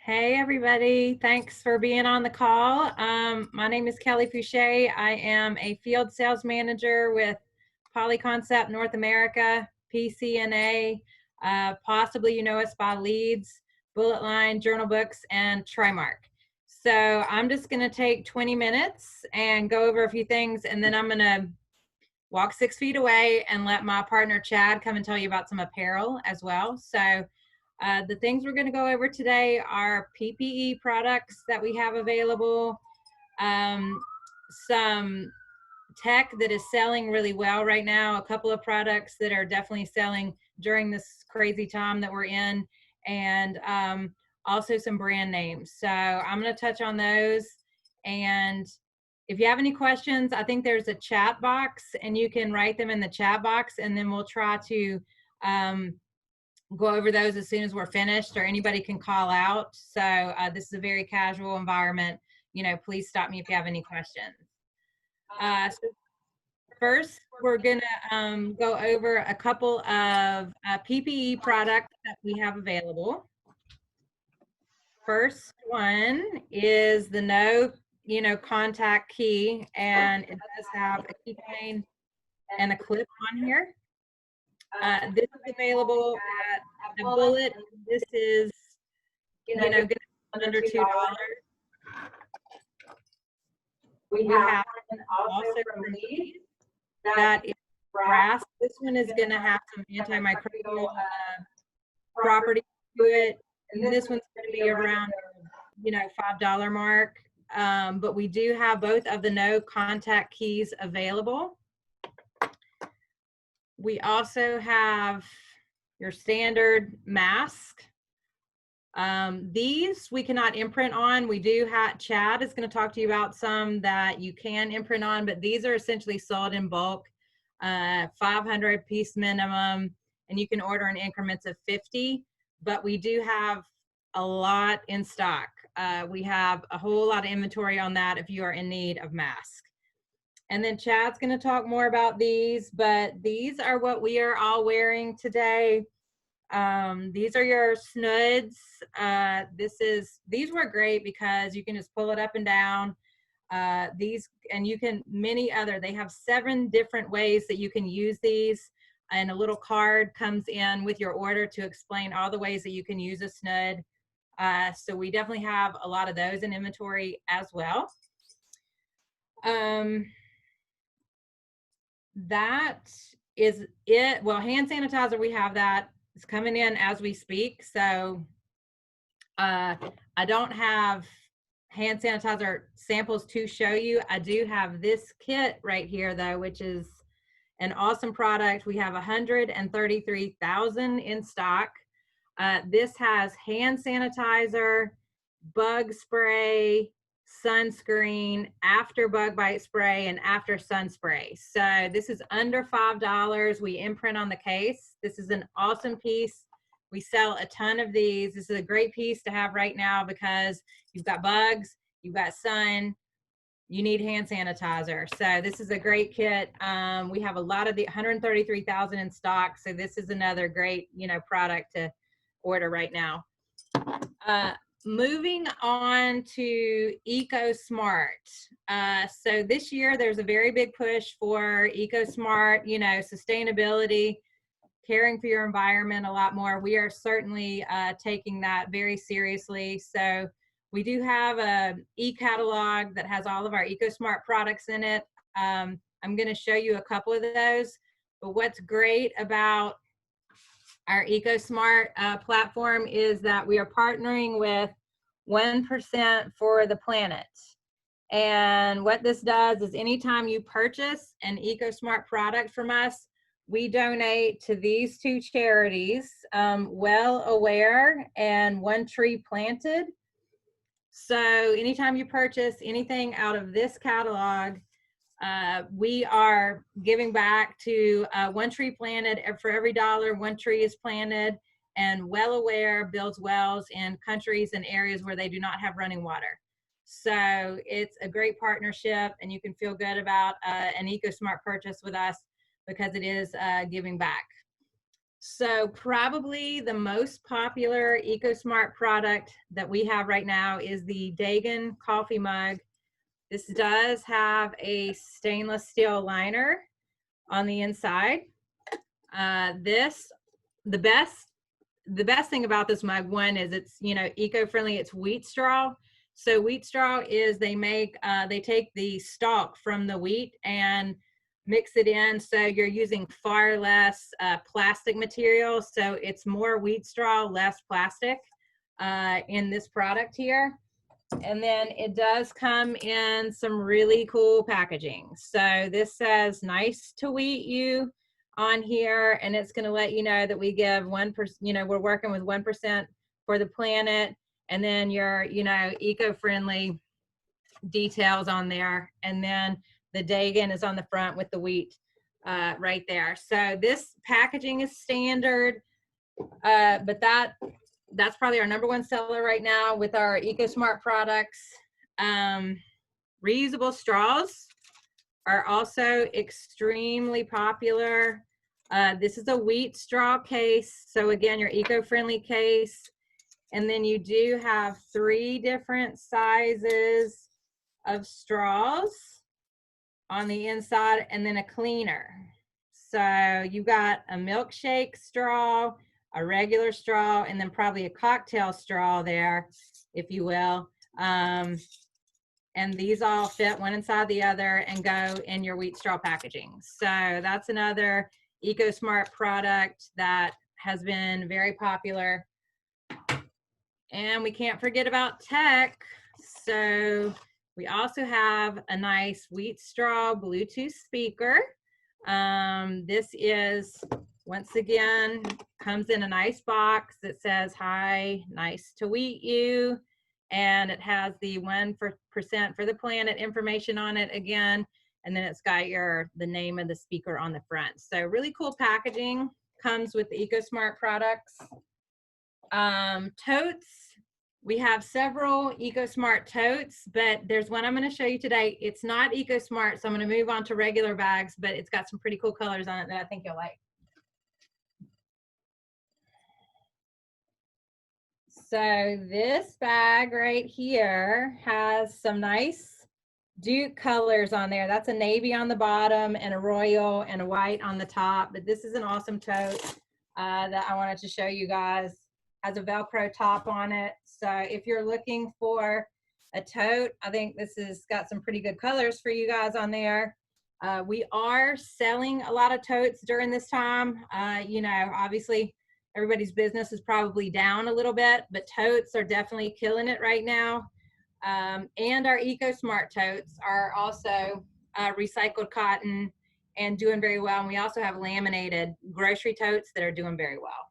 Hey everybody, thanks for being on the call. My name is Kelly Fouché. I am a field sales manager with Polyconcept North America, PCNA, possibly you know us by Leeds, Bullet Line, Journal Books, and Trimark. So I'm just gonna take 20 minutes and go over a few things, and then I'm gonna walk 6 feet away and let my partner Chad come and tell you about some apparel as well. So the things we're going to go over today are PPE products that we have available, some tech that is selling really well right now, a couple of products that are definitely selling during this crazy time that we're in, and also some brand names. So I'm going to touch on those. And if you have any questions, I think there's a chat box and you can write them in the chat box, and then we'll try to go over those as soon as we're finished, or anybody can call out. So this is a very casual environment. You know, please stop me if you have any questions. So first, we're going to go over a couple of PPE products that we have available. First one is the no, contact key, and it does have a keychain and a clip on here. This is available at a Bullet. This is, going to be under $2. We have also from Leeds that is brass. This one is going to have some antimicrobial properties to it, and this one's going to be around, $5 mark. But we do have both of the no contact keys available. We also have your standard mask. These we cannot imprint on. We do have, Chad is going to talk to you about some that you can imprint on, but these are essentially sold in bulk, 500 piece minimum, and you can order in increments of 50, but we do have a lot in stock. We have a whole lot of inventory on that if you are in need of masks. And then Chad's going to talk more about these, but these are what we are all wearing today. These are your snoods. These were great because you can just pull it up and down. They have 7 different ways that you can use these, and a little card comes in with your order to explain all the ways that you can use a snood. So we definitely have a lot of those in inventory as well. That is it. Well, hand sanitizer, we have that. It's coming in as we speak. So I don't have hand sanitizer samples to show you. I do have this kit right here though, which is an awesome product. We have 133,000 in stock. This has hand sanitizer, bug spray, sunscreen, after bug bite spray, and after sun spray. So this is under $5. We imprint on the case. This is an awesome piece. We sell a ton of these. This is a great piece to have right now because you've got bugs, you've got sun, you need hand sanitizer. So this is a great kit. We have a lot of the 133,000 in stock. So this is another great, product to order right now. Moving on to EcoSmart. So this year there's a very big push for EcoSmart, sustainability, caring for your environment a lot more. We are certainly taking that very seriously. So we do have a e-catalog that has all of our EcoSmart products in it. I'm going to show you a couple of those. But what's great about our EcoSmart platform is that we are partnering with 1% for the planet. And what this does is anytime you purchase an EcoSmart product from us, we donate to these 2 charities, Well Aware and One Tree Planted. So anytime you purchase anything out of this catalog, we are giving back to One Tree Planted. For every $1, 1 tree is planted, and Well Aware builds wells in countries and areas where they do not have running water. So it's a great partnership, and you can feel good about an EcoSmart purchase with us because it is giving back. So probably the most popular EcoSmart product that we have right now is the Dagan coffee mug. This does have a stainless steel liner on the inside. The best thing about this mug, one, is it's, you know, eco-friendly. It's wheat straw. So wheat straw is they take the stalk from the wheat and mix it in. So you're using far less plastic material. So it's more wheat straw, less plastic in this product here. And then it does come in some really cool packaging. So this says "nice to meet you" on here, and it's going to let you know that we give 1%, you know, we're working with 1% for the planet, and then your, you know, eco-friendly details on there. And then the Dagan is on the front with the wheat right there. So this packaging is standard, but that's probably our #1 seller right now with our EcoSmart products. Reusable straws are also extremely popular. This is a wheat straw case. So again, your eco-friendly case. And then you do have 3 different sizes of straws on the inside, and then a cleaner. So you've got a milkshake straw, a regular straw, and then probably a cocktail straw there, if you will. And these all fit one inside the other and go in your wheat straw packaging. So that's another EcoSmart product that has been very popular. And we can't forget about tech. So we also have a nice wheat straw Bluetooth speaker. This is, once again, comes in a nice box that says, "Hi, nice to meet you." And it has the 1% for the planet information on it again. And then it's got the name of the speaker on the front. So really cool packaging comes with the EcoSmart products. Totes. We have several EcoSmart totes, but there's one I'm going to show you today. It's not EcoSmart, so I'm going to move on to regular bags, but it's got some pretty cool colors on it that I think you'll like. So this bag right here has some nice Duke colors on there. That's a navy on the bottom and a royal and a white on the top. But this is an awesome tote that I wanted to show you guys. Has a Velcro top on it. So if you're looking for a tote, I think this has got some pretty good colors for you guys on there. We are selling a lot of totes during this time. You know, obviously everybody's business is probably down a little bit, but totes are definitely killing it right now. And our EcoSmart totes are also recycled cotton and doing very well. And we also have laminated grocery totes that are doing very well.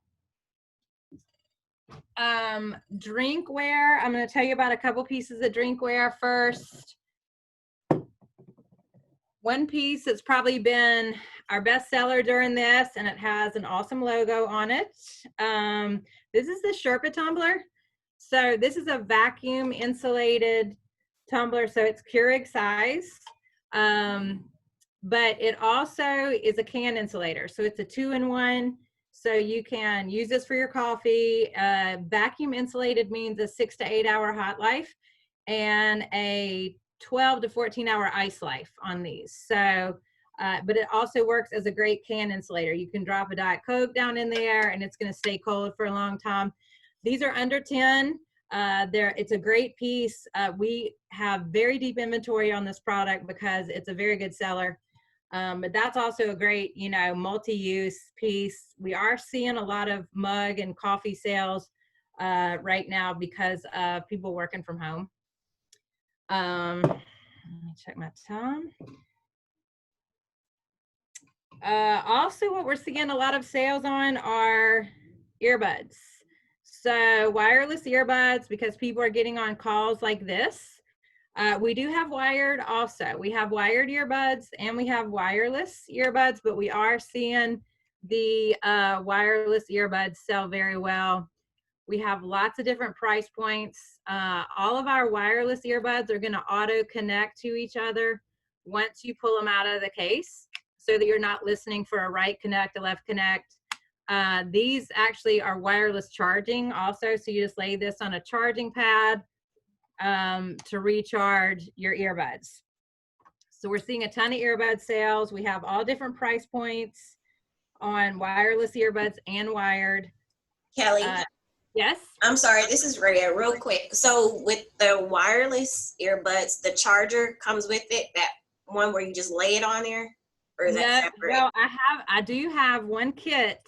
Drinkware. I'm going to tell you about a couple pieces of drinkware first. One piece that's probably been our best seller during this, and it has an awesome logo on it. This is the Sherpa tumbler. So this is a vacuum insulated tumbler, so it's Keurig size. But it also is a can insulator, so it's a 2-in-1. So you can use this for your coffee. Vacuum insulated means a 6 to 8 hour hot life and a 12 to 14 hour ice life on these. So, but it also works as a great can insulator. You can drop a Diet Coke down in there and it's going to stay cold for a long time. These are under 10. It's a great piece. We have very deep inventory on this product because it's a very good seller. But that's also a great, you know, multi-use piece. We are seeing a lot of mug and coffee sales right now because of people working from home. Let me check my time. Also, what we're seeing a lot of sales on are earbuds. So wireless earbuds, because people are getting on calls like this. We do have wired also. We have wired earbuds and we have wireless earbuds, but we are seeing the wireless earbuds sell very well. We have lots of different price points. All of our wireless earbuds are going to auto connect to each other once you pull them out of the case so that you're not listening for a right connect, a left connect. These actually are wireless charging also. So you just lay this on a charging pad to recharge your earbuds. So we're seeing a ton of earbud sales. We have all different price points on wireless earbuds and wired. Kelly, yes? I'm sorry, this is Rhea, real quick. So with the wireless earbuds, the charger comes with it, that one where you just lay it on there? Or is that separate? Well, I do have one kit.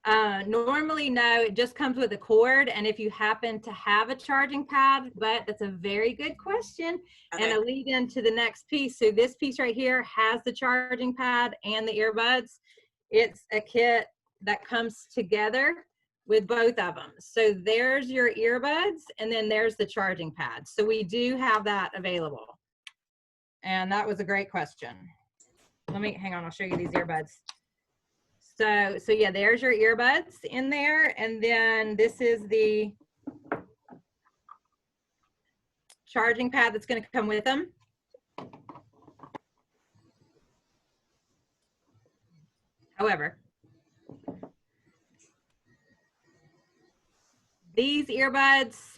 Normally, no, it just comes with a cord. And if you happen to have a charging pad, but that's a very good question. Okay. And a lead into the next piece. So this piece right here has the charging pad and the earbuds. It's a kit that comes together with both of them. So there's your earbuds and then there's the charging pad. So we do have that available. And that was a great question. Let me, hang on, I'll show you these earbuds. So yeah, there's your earbuds in there. And then this is the charging pad that's going to come with them. However, these earbuds,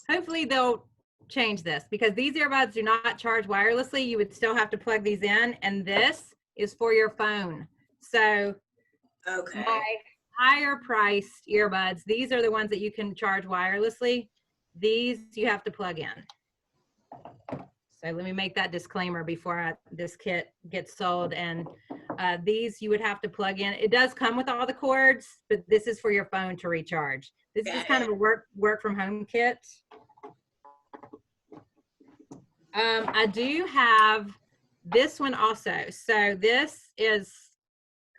hopefully they'll change this, because these earbuds do not charge wirelessly. You would still have to plug these in, and this is for your phone. So okay, my higher priced earbuds, these are the ones that you can charge wirelessly. These you have to plug in. So let me make that disclaimer before this kit gets sold. And these you would have to plug in. It does come with all the cords, but this is for your phone to recharge. This is kind of a work from home kit. I do have this one also. So this is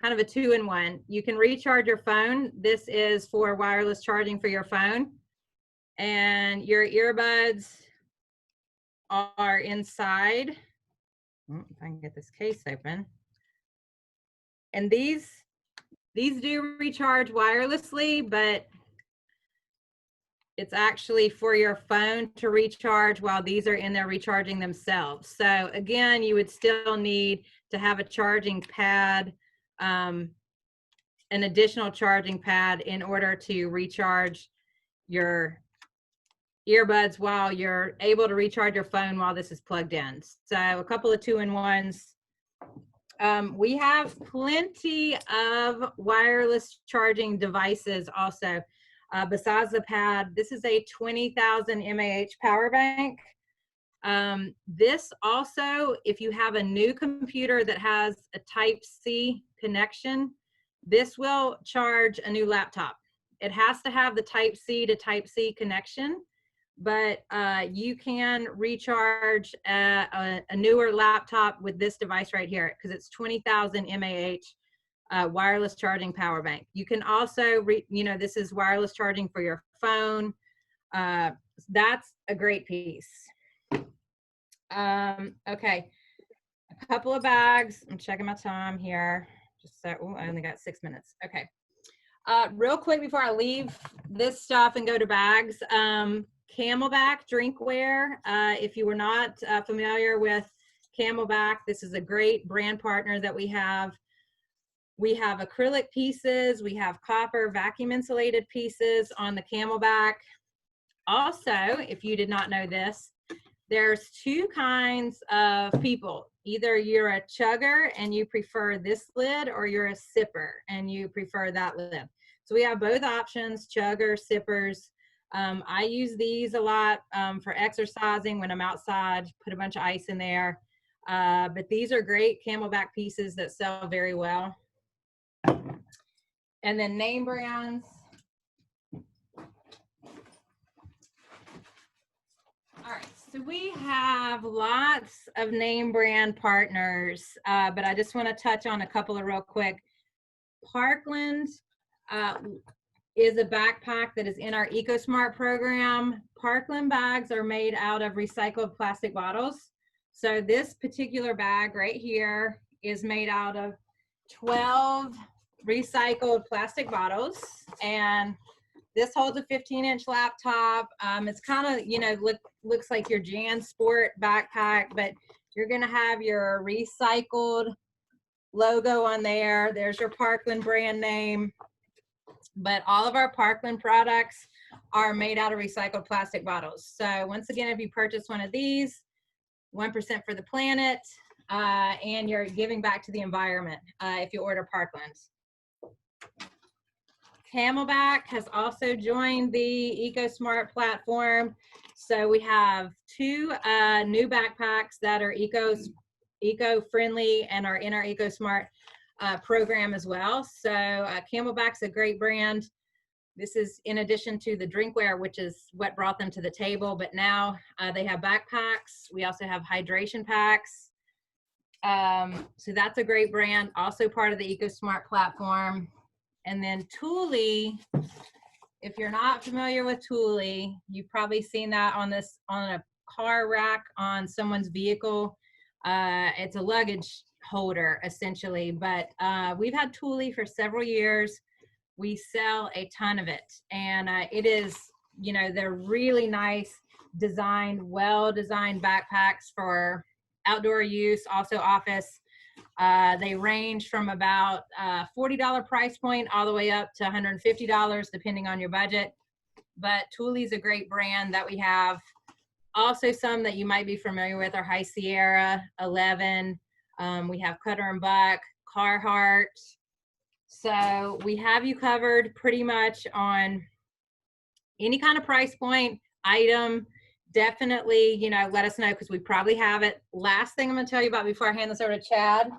kind of a 2-in-1. You can recharge your phone. This is for wireless charging for your phone. And your earbuds are inside. If I can get this case open. And these do recharge wirelessly, but it's actually for your phone to recharge while these are in there recharging themselves. So again, you would still need to have a charging pad, an additional charging pad in order to recharge your earbuds while you're able to recharge your phone while this is plugged in. So a couple of 2-in-1s. We have plenty of wireless charging devices also. Besides the pad, this is a 20,000 mAh power bank. This also, if you have a new computer that has a Type-C connection, this will charge a new laptop. It has to have the Type-C to Type-C connection, but you can recharge a newer laptop with this device right here, because it's 20,000 mAh. Wireless charging power bank. You can also, this is wireless charging for your phone. That's a great piece. Okay, a couple of bags. I'm checking my time here. Just so, I only got 6 minutes. Okay. Real quick before I leave this stuff and go to bags, Camelback drinkware. If you were not familiar with Camelback, this is a great brand partner that we have. We have acrylic pieces, we have copper vacuum insulated pieces on the Camelback. Also, if you did not know this, there's 2 kinds of people. Either you're a chugger and you prefer this lid, or you're a sipper and you prefer that lid. So we have both options, chugger, sippers. I use these a lot for exercising when I'm outside, put a bunch of ice in there. But these are great Camelback pieces that sell very well. And then name brands. All right, so we have lots of name brand partners, but I just want to touch on a couple of real quick. Parkland is a backpack that is in our EcoSmart program. Parkland bags are made out of recycled plastic bottles. So this particular bag right here is made out of 12 recycled plastic bottles, and this holds a 15-inch laptop. It's kind of, looks like your Jan Sport backpack, but you're going to have your recycled logo on there. There's your Parkland brand name. But all of our Parkland products are made out of recycled plastic bottles. So once again, if you purchase one of these, 1% for the planet, and you're giving back to the environment if you order Parkland. Camelback has also joined the EcoSmart platform. So we have 2 new backpacks that are eco-friendly and are in our EcoSmart program as well. So Camelback's a great brand. This is in addition to the drinkware, which is what brought them to the table, but now they have backpacks. We also have hydration packs. So that's a great brand, also part of the EcoSmart platform. And then Thule, if you're not familiar with Thule, you've probably seen that on a car rack on someone's vehicle. It's a luggage holder essentially, but we've had Thule for several years. We sell a ton of it, and it is, they're really nice designed, well-designed backpacks for outdoor use, also office. They range from about $40 price point all the way up to $150 depending on your budget. But Thule's a great brand that we have. Also some that you might be familiar with are High Sierra, 11. We have Cutter and Buck, Carhartt. So we have you covered pretty much on any kind of price point item. Definitely, let us know because we probably have it. Last thing I'm going to tell you about before I hand this over to Chad.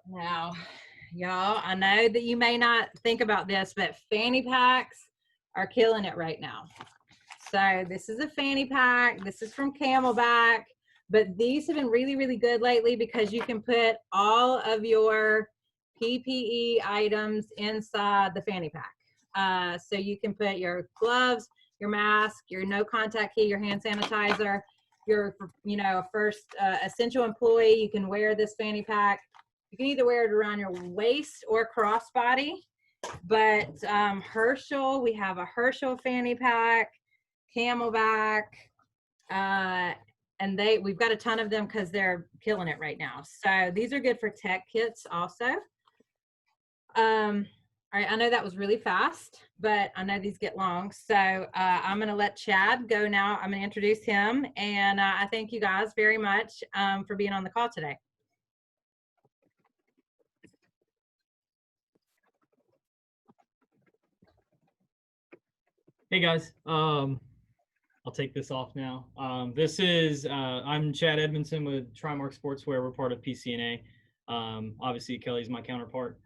Now, y'all, I know that you may not think about this, but fanny packs are killing it right now. So this is a fanny pack. This is from Camelback, but these have been really, really good lately because you can put all of your PPE items inside the fanny pack. So you can put your gloves, your mask, your no contact key, your hand sanitizer, your, first essential employee, you can wear this fanny pack. You can either wear it around your waist or crossbody, but Herschel, we have a Herschel fanny pack, Camelback, and we've got a ton of them because they're killing it right now. So these are good for tech kits also. All right, I know that was really fast, but I know these get long. So I'm going to let Chad go now. I'm going to introduce him. And I thank you guys very much for being on the call today. Hey guys, I'll take this off now. I'm Chad Edmondson with Trimark Sportswear. We're part of PCNA. Obviously, Kelly's my counterpart.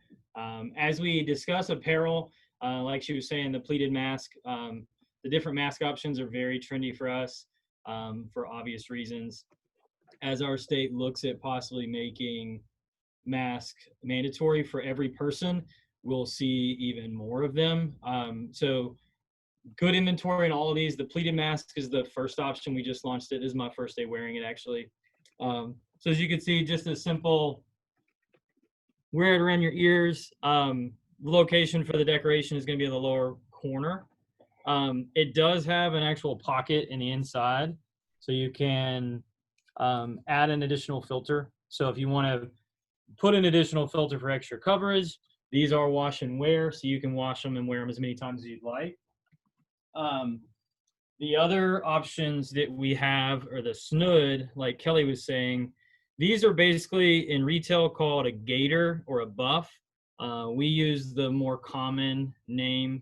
As we discuss apparel, like she was saying, the pleated mask, the different mask options are very trendy for us for obvious reasons. As our state looks at possibly making masks mandatory for every person, we'll see even more of them. So good inventory in all of these. The pleated mask is the first option. We just launched it. This is my first day wearing it actually. So as you can see, just a simple wear it around your ears. Location for the decoration is going to be in the lower corner. It does have an actual pocket in the inside, so you can add an additional filter. So if you want to put an additional filter for extra coverage, these are wash and wear, so you can wash them and wear them as many times as you'd like. The other options that we have are the snood, like Kelly was saying. These are basically in retail called a gator or a buff. We use the more common name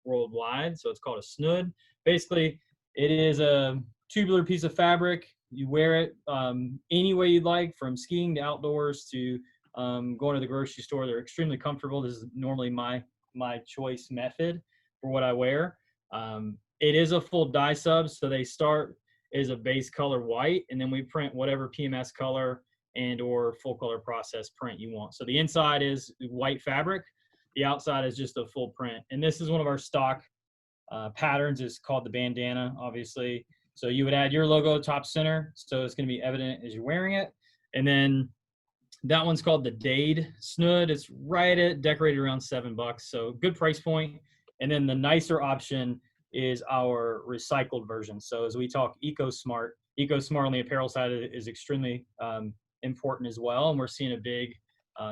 worldwide, so it's called a snood. Basically, it is a tubular piece of fabric. You wear it any way you'd like, from skiing to outdoors to going to the grocery store. They're extremely comfortable. This is normally my choice method for what I wear. It is a full dye sub, so they start as a base color white, and then we print whatever PMS color and or full color process print you want. So the inside is white fabric, the outside is just a full print. And this is one of our stock patterns. It's called the bandana, obviously. So you would add your logo top center, so it's going to be evident as you're wearing it. And then that one's called the Dade Snood. It's right at decorated around $7, so good price point. And then the nicer option is our recycled version. So as we talk EcoSmart on the apparel side is extremely important as well. And we're seeing a big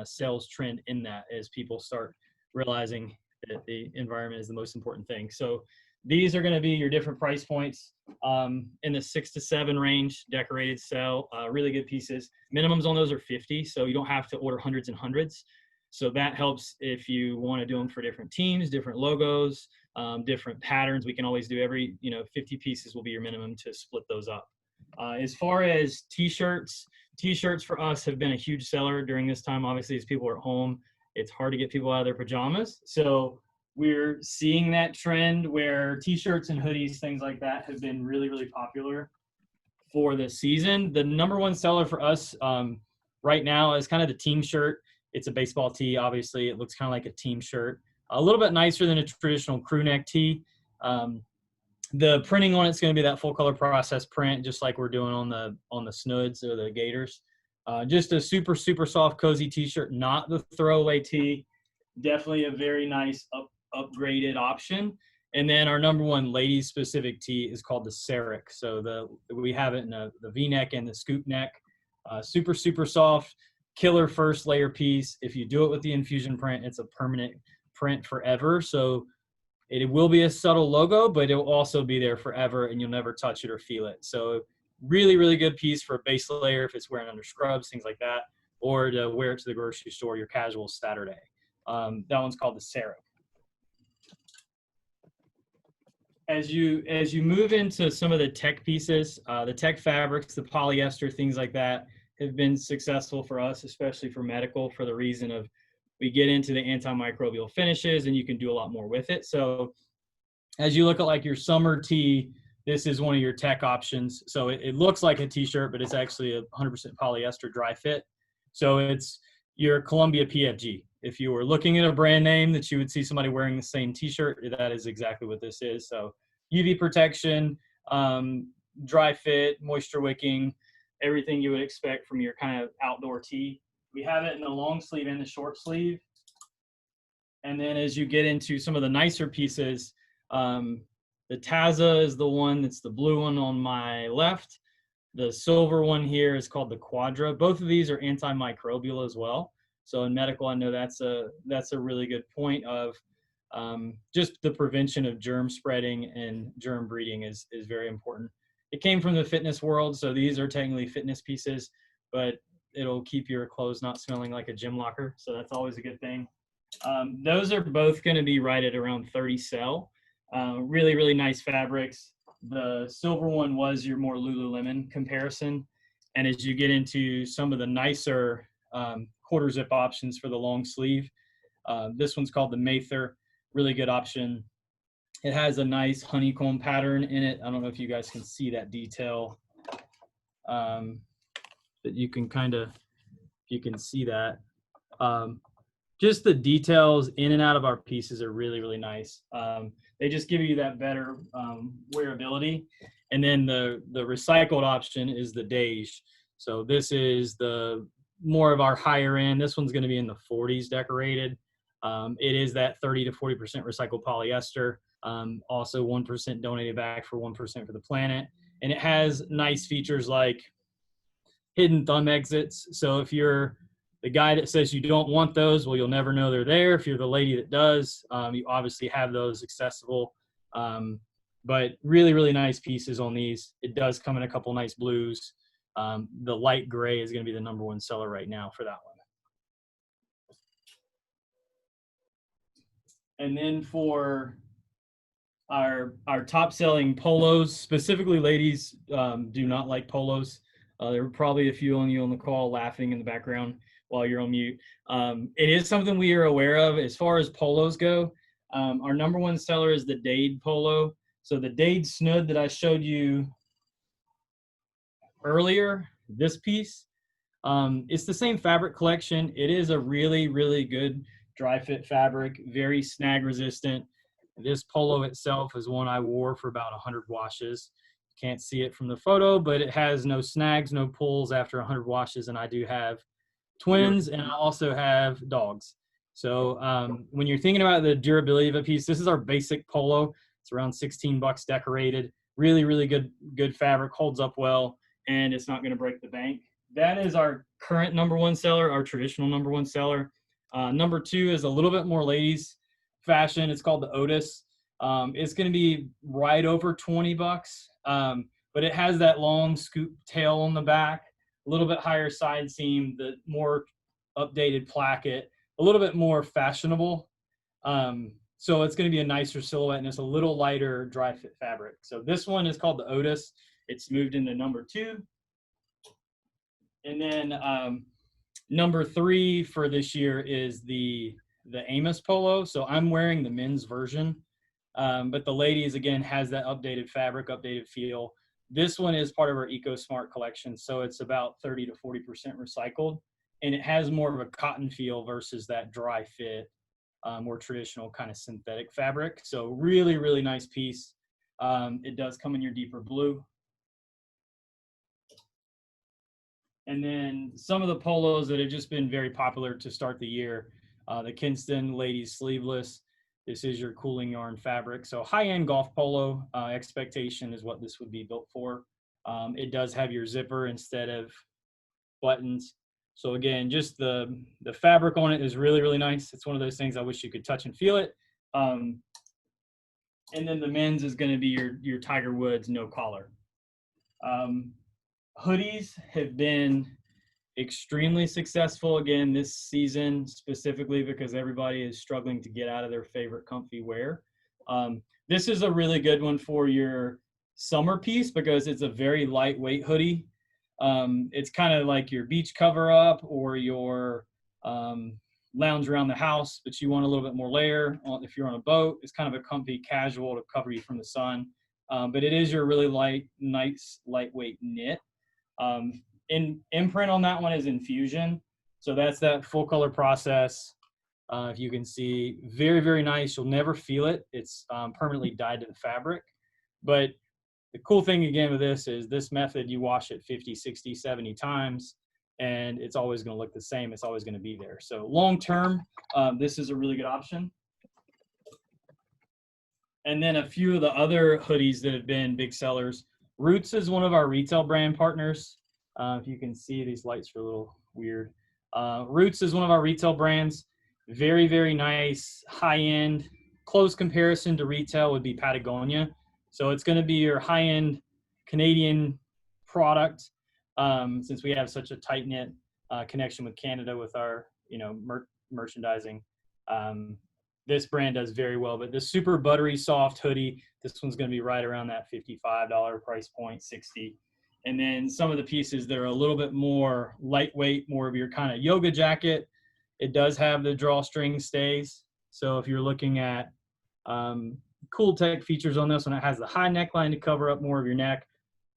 sales trend in that as people start realizing that the environment is the most important thing. So these are going to be your different price points in the 6 to 7 range, decorated sell, really good pieces. Minimums on those are 50, so you don't have to order hundreds and hundreds. So that helps if you want to do them for different teams, different logos, different patterns. We can always do 50 pieces will be your minimum to split those up. As far as t-shirts for us have been a huge seller during this time. Obviously, as people are at home, it's hard to get people out of their pajamas. So we're seeing that trend where t-shirts and hoodies, things like that, have been really, really popular for the season. The number one seller for us right now is kind of the team shirt. It's a baseball tee, obviously. It looks kind of like a team shirt. A little bit nicer than a traditional crew neck tee. The printing on it's going to be that full color process print, just like we're doing on the Snoods or the Gators. Just a super, super soft, cozy t-shirt, not the throwaway tee. Definitely a very nice upgraded option. And then our number one ladies specific tee is called the Seric. So we have it in the V-neck and the scoop neck. Super, super soft, killer first layer piece. If you do it with the infusion print, it's a permanent print forever. So it will be a subtle logo, but it will also be there forever and you'll never touch it or feel it. So really, really good piece for a base layer if it's wearing under scrubs, things like that, or to wear it to the grocery store, your casual Saturday. That one's called the Seric. As you move into some of the tech pieces, the tech fabrics, the polyester, things like that have been successful for us, especially for medical, for the reason of we get into the antimicrobial finishes and you can do a lot more with it. So as you look at like your summer tee, this is one of your tech options. So it looks like a t-shirt, but it's actually a 100% polyester dry fit. So it's your Columbia PFG. If you were looking at a brand name that you would see somebody wearing the same t-shirt, that is exactly what this is. So UV protection, dry fit, moisture wicking, everything you would expect from your kind of outdoor tee. We have it in the long sleeve and the short sleeve. And then as you get into some of the nicer pieces, the Taza is the one that's the blue one on my left. The silver one here is called the Quadra. Both of these are antimicrobial as well. So in medical, I know that's a really good point of just the prevention of germ spreading and germ breeding is very important. It came from the fitness world, so these are technically fitness pieces, but it'll keep your clothes not smelling like a gym locker. So that's always a good thing. Those are both going to be right at around 30 sell. Really, really nice fabrics. The silver one was your more Lululemon comparison. And as you get into some of the nicer quarter zip options for the long sleeve, this one's called the Mather. Really good option. It has a nice honeycomb pattern in it. I don't know if you guys can see that detail. That you can you can see that. Just the details in and out of our pieces are really, really nice. They just give you that better wearability. And then the recycled option is the Dej. So this is the more of our higher end. This one's going to be in the 40s decorated. It is that 30 to 40% recycled polyester. Also 1% donated back for 1% for the planet. And it has nice features like hidden thumb exits. So if you're the guy that says you don't want those, well, you'll never know they're there. If you're the lady that does, you obviously have those accessible. But really, really nice pieces on these. It does come in a couple nice blues. The light gray is going to be the number one seller right now for that one. And then for our top selling polos, specifically ladies do not like polos. There were probably a few on you on the call laughing in the background while you're on mute. It is something we are aware of as far as polos go. Our number one seller is the Dade polo. So the Dade Snood that I showed you earlier, this piece, it's the same fabric collection. It is a really, really good dry fit fabric, very snag resistant. This polo itself is one I wore for about 100 washes. Can't see it from the photo, but it has no snags, no pulls after 100 washes. And I do have twins and I also have dogs. So when you're thinking about the durability of a piece, this is our basic polo. It's around 16 bucks decorated. Really, really good fabric, holds up well, and it's not going to break the bank. that is our current #1 seller, our traditional #1 seller. Number 2 is a little bit more ladies fashion. It's called the Otis. It's going to be right over 20 bucks, but it has that long scoop tail on the back, a little bit higher side seam, the more updated placket, a little bit more fashionable. So it's going to be a nicer silhouette, and it's a little lighter dry fit fabric. So this one is called the Otis. It's moved into number 2. And then number 3 for this year is the Amos polo. So I'm wearing the men's version, but the ladies, again, has that updated fabric, updated feel. This one is part of our EcoSmart collection, so it's about 30 to 40% recycled, and it has more of a cotton feel versus that dry fit, more traditional kind of synthetic fabric. So really, really nice piece. It does come in your deeper blue. And then some of the polos that have just been very popular to start the year, the Kinston ladies sleeveless. This is your cooling yarn fabric. So high-end golf polo expectation is what this would be built for. It does have your zipper instead of buttons. So again, just the fabric on it is really, really nice. It's one of those things I wish you could touch and feel it. And then the men's is going to be your Tiger Woods no collar. Hoodies have been extremely successful again this season, specifically because everybody is struggling to get out of their favorite comfy wear. This is a really good one for your summer piece because it's a very lightweight hoodie. It's kind of like your beach cover up or your lounge around the house, but you want a little bit more layer if you're on a boat. It's kind of a comfy casual to cover you from the sun, but it is your really nice lightweight knit. Imprint on that one is infusion. So that's that full color process. If you can see, very, very nice. You'll never feel it. It's permanently dyed to the fabric. But the cool thing again with this is this method, you wash it 50, 60, 70 times, and it's always going to look the same. It's always going to be there. So long term, this is a really good option. And then a few of the other hoodies that have been big sellers. Roots is one of our retail brand partners. If you can see, these lights are a little weird. Roots is one of our retail brands. Very, very nice, high-end. Close comparison to retail would be Patagonia. So it's going to be your high-end Canadian product, since we have such a tight-knit connection with Canada with our, merchandising. This brand does very well, but the super buttery soft hoodie, this one's going to be right around that $55 price point, $60. And then some of the pieces that are a little bit more lightweight, more of your kind of yoga jacket. It does have the drawstring stays. So if you're looking at cool tech features on this one, it has the high neckline to cover up more of your neck.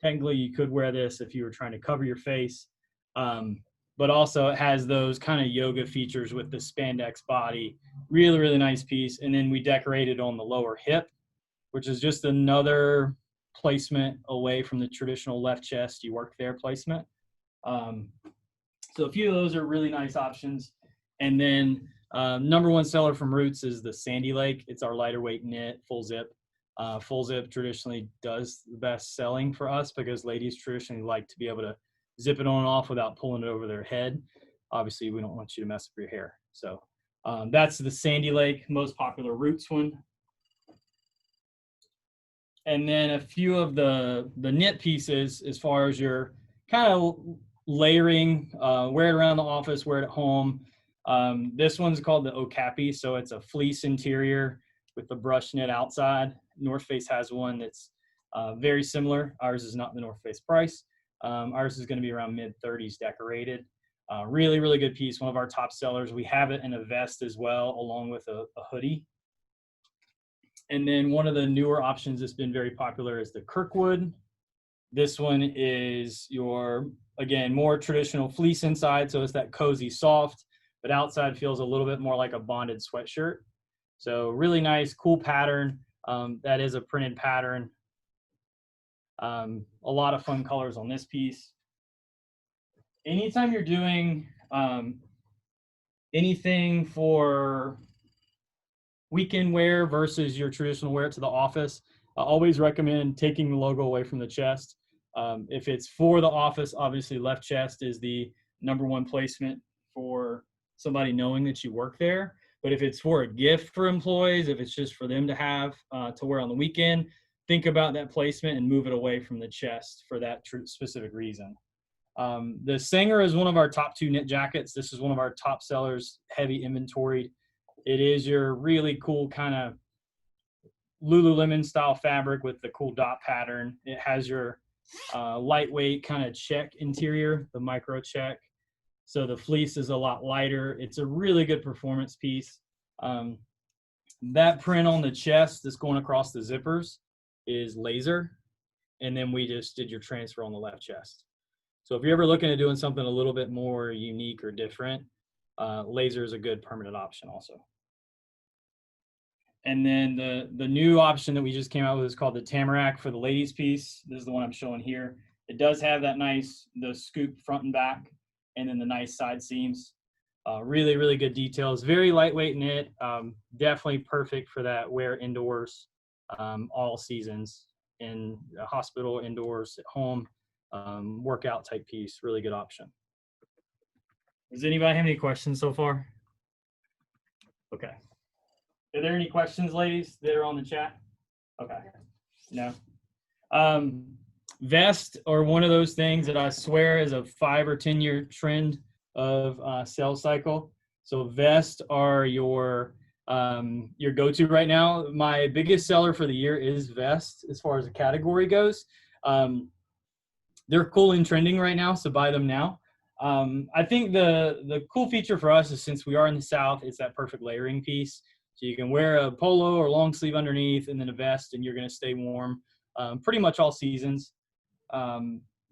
Technically, you could wear this if you were trying to cover your face. But also it has those kind of yoga features with the spandex body. Really, really nice piece. And then we decorated on the lower hip, which is just another placement away from the traditional left chest, you work there placement. So a few of those are really nice options. And then #1 seller from Roots is the Sandy Lake. It's our lighter weight knit full zip. Full zip traditionally does the best selling for us because ladies traditionally like to be able to zip it on and off without pulling it over their head. Obviously, we don't want you to mess up your hair. So that's the Sandy Lake, most popular Roots one. And then a few of the knit pieces as far as your kind of layering, wear it around the office, wear it at home. This one's called the Okapi. So it's a fleece interior with the brush knit outside. North Face has one that's very similar. Ours is not the North Face price. Ours is going to be around mid-30s decorated. Really, really good piece. One of our top sellers. We have it in a vest as well, along with a hoodie. And then one of the newer options that's been very popular is the Kirkwood. This one is your, again, more traditional fleece inside. So it's that cozy soft, but outside feels a little bit more like a bonded sweatshirt. So really nice, cool pattern. That is a printed pattern. A lot of fun colors on this piece. Anytime you're doing anything for weekend wear versus your traditional wear to the office, I always recommend taking the logo away from the chest. If it's for the office, obviously left chest is the #1 placement for somebody knowing that you work there. But if it's for a gift for employees, if it's just for them to have to wear on the weekend, think about that placement and move it away from the chest for that specific reason. The Sanger is one of our top 2 knit jackets. This is one of our top sellers, heavy inventoried. It is your really cool kind of Lululemon style fabric with the cool dot pattern. It has your lightweight kind of check interior, the micro check. So the fleece is a lot lighter. It's a really good performance piece. That print on the chest that's going across the zippers is laser. And then we just did your transfer on the left chest. So if you're ever looking at doing something a little bit more unique or different, laser is a good permanent option also. And then the new option that we just came out with is called the Tamarack for the ladies piece. This is the one I'm showing here. It does have that the scoop front and back, and then the nice side seams. Really, really good details. Very lightweight knit. Definitely perfect for that wear indoors, all seasons, in a hospital, indoors, at home, workout type piece. Really good option. Does anybody have any questions so far? Okay. Are there any questions, ladies, that are on the chat? Okay. No. Vests are one of those things that I swear is a 5 or 10 year trend of sales cycle. So vests are your go-to right now. My biggest seller for the year is vests as far as the category goes. They're cool and trending right now, so buy them now. I think the cool feature for us is, since we are in the South, it's that perfect layering piece. So you can wear a polo or long sleeve underneath and then a vest, and you're going to stay warm pretty much all seasons.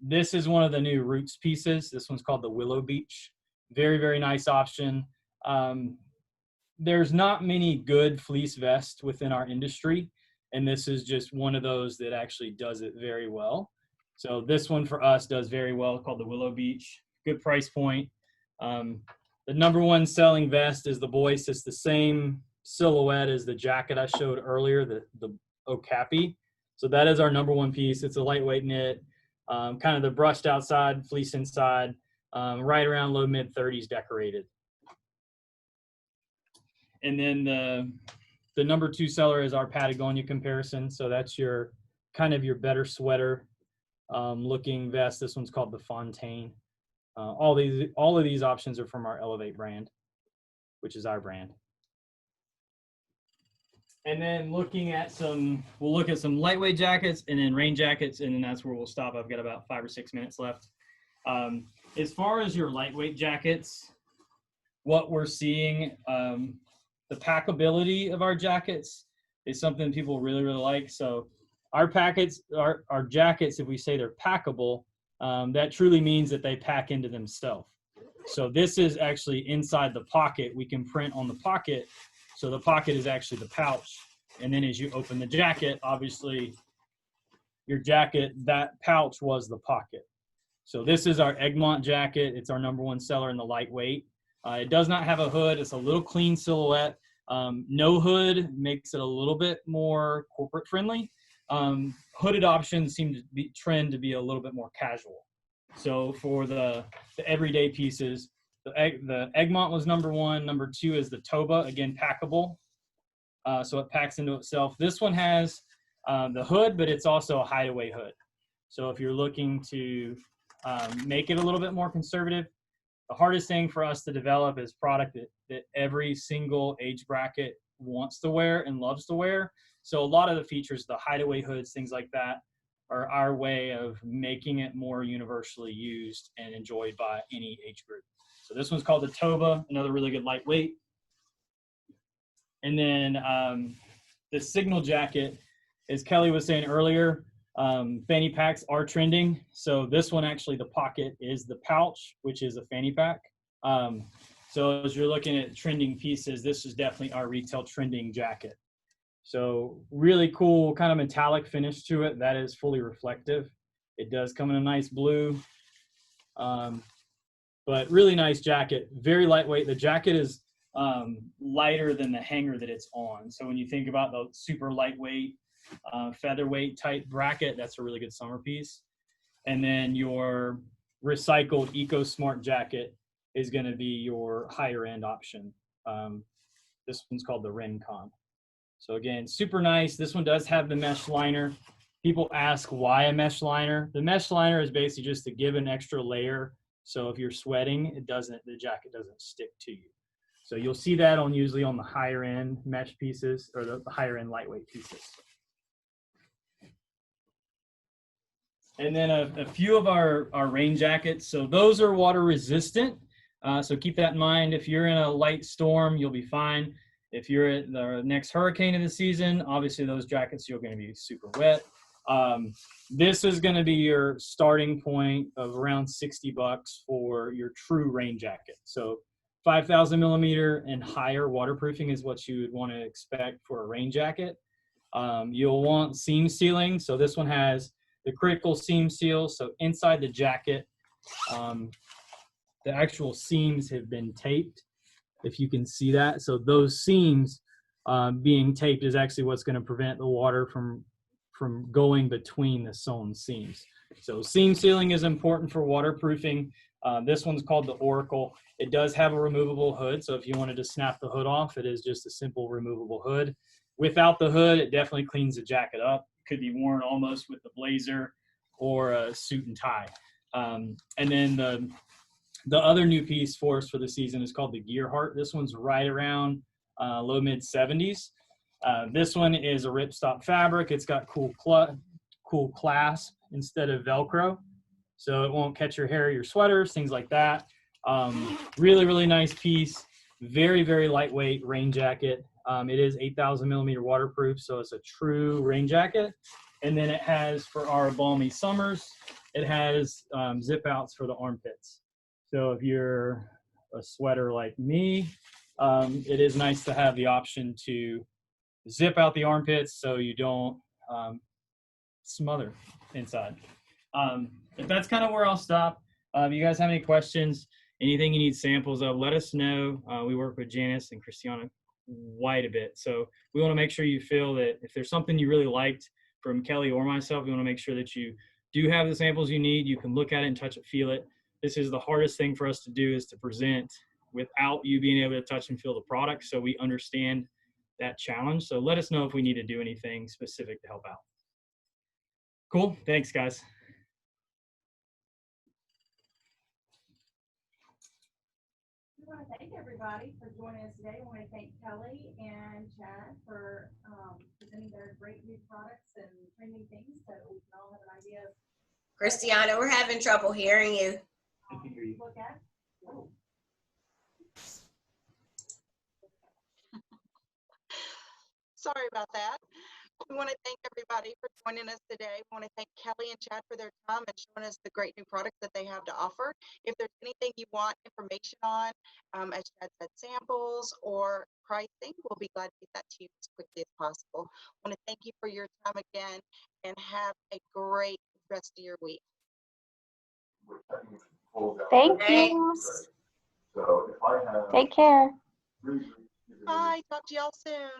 This is one of the new Roots pieces. This one's called the Willow Beach. Very, very nice option. There's not many good fleece vests within our industry, and this is just one of those that actually does it very well. So this one for us does very well, called the Willow Beach. Good price point. The #1 selling vest is the Boyce. It's the same silhouette as the jacket I showed earlier, the Okapi. So that is our #1 piece. It's a lightweight knit, kind of the brushed outside, fleece inside, right around low mid 30s decorated. And then the #2 seller is our Patagonia comparison. So that's your kind of your better sweater looking vest. This one's called the Fontaine. All of these options are from our Elevate brand, which is our brand. And then we'll look at some lightweight jackets and then rain jackets, and then that's where we'll stop. I've got about 5 or 6 minutes left. As far as your lightweight jackets, what we're seeing, the packability of our jackets is something people really, really like. So our jackets, if we say they're packable, that truly means that they pack into themselves. So this is actually inside the pocket. We can print on the pocket. So the pocket is actually the pouch. And then as you open the jacket, obviously your jacket, that pouch was the pocket. So this is our Egmont jacket. It's our #1 seller in the lightweight. It does not have a hood. It's a little clean silhouette. No hood makes it a little bit more corporate friendly. Hooded options seem to trend to be a little bit more casual. So for the everyday pieces, the Egmont was #1. #2 is the Toba, again, packable. So it packs into itself. This one has the hood, but it's also a hideaway hood. So if you're looking to make it a little bit more conservative, the hardest thing for us to develop is product that every single age bracket wants to wear and loves to wear. So a lot of the features, the hideaway hoods, things like that, are our way of making it more universally used and enjoyed by any age group. So this one's called the Toba, another really good lightweight. And then the Signal jacket, as Kelly was saying earlier, fanny packs are trending. So this one, actually, the pocket is the pouch, which is a fanny pack. So as you're looking at trending pieces, this is definitely our retail trending jacket. So really cool kind of metallic finish to it. That is fully reflective. It does come in a nice blue, but really nice jacket. Very lightweight. The jacket is lighter than the hanger that it's on. So when you think about the super lightweight, featherweight type bracket, that's a really good summer piece. And then your recycled EcoSmart jacket is going to be your higher end option. This one's called the Rincon. So again, super nice. This one does have the mesh liner. People ask why a mesh liner. The mesh liner is basically just to give an extra layer. So if you're sweating, the jacket doesn't stick to you. So you'll see that usually on the higher end mesh pieces or the higher end lightweight pieces. And then a few of our rain jackets. So those are water resistant. So keep that in mind. If you're in a light storm, you'll be fine. If you're at the next hurricane of the season, obviously those jackets, you're going to be super wet. This is going to be your starting point of around $60 for your true rain jacket. So 5,000 millimeter and higher waterproofing is what you would want to expect for a rain jacket. You'll want seam sealing. So this one has the critical seam seal. So inside the jacket, the actual seams have been taped, if you can see that. So those seams being taped is actually what's going to prevent the water from going between the sewn seams. So seam sealing is important for waterproofing. This one's called the Oracle. It does have a removable hood. So if you wanted to snap the hood off, it is just a simple removable hood. Without the hood, it definitely cleans the jacket up. It could be worn almost with the blazer or a suit and tie. And then the other new piece for us for the season is called the Gear Heart. This one's right around low mid 70s. This one is a ripstop fabric. It's got cool clasp instead of Velcro, so it won't catch your hair, your sweaters, things like that. Really, really nice piece. Very, very lightweight rain jacket. It is 8,000 millimeter waterproof, so it's a true rain jacket. And then it has, for our balmy summers, it has zip outs for the armpits. So if you're a sweater like me, it is nice to have the option to zip out the armpits so you don't smother inside. But that's kind of where I'll stop. If you guys have any questions, anything you need samples of, let us know. We work with Janice and Christiana quite a bit. So we want to make sure you feel that if there's something you really liked from Kelly or myself, we want to make sure that you do have the samples you need. You can look at it and touch it, feel it. This is the hardest thing for us to do, is to present without you being able to touch and feel the product, so we understand that challenge. So let us know if we need to do anything specific to help out. Cool. Thanks, guys. We want to thank everybody for joining us today. We want to thank Kelly and Chad for presenting their great new products and trending things, so we can all have an idea of. Christiana, we're having trouble hearing you. Look at. Sorry about that. We want to thank everybody for joining us today. We want to thank Kelly and Chad for their time and showing us the great new products that they have to offer. If there's anything you want information on, as Chad said, samples or pricing, we'll be glad to get that to you as quickly as possible. I want to thank you for your time again and have a great rest of your week. Thank you. Take care. Bye. Talk to y'all soon.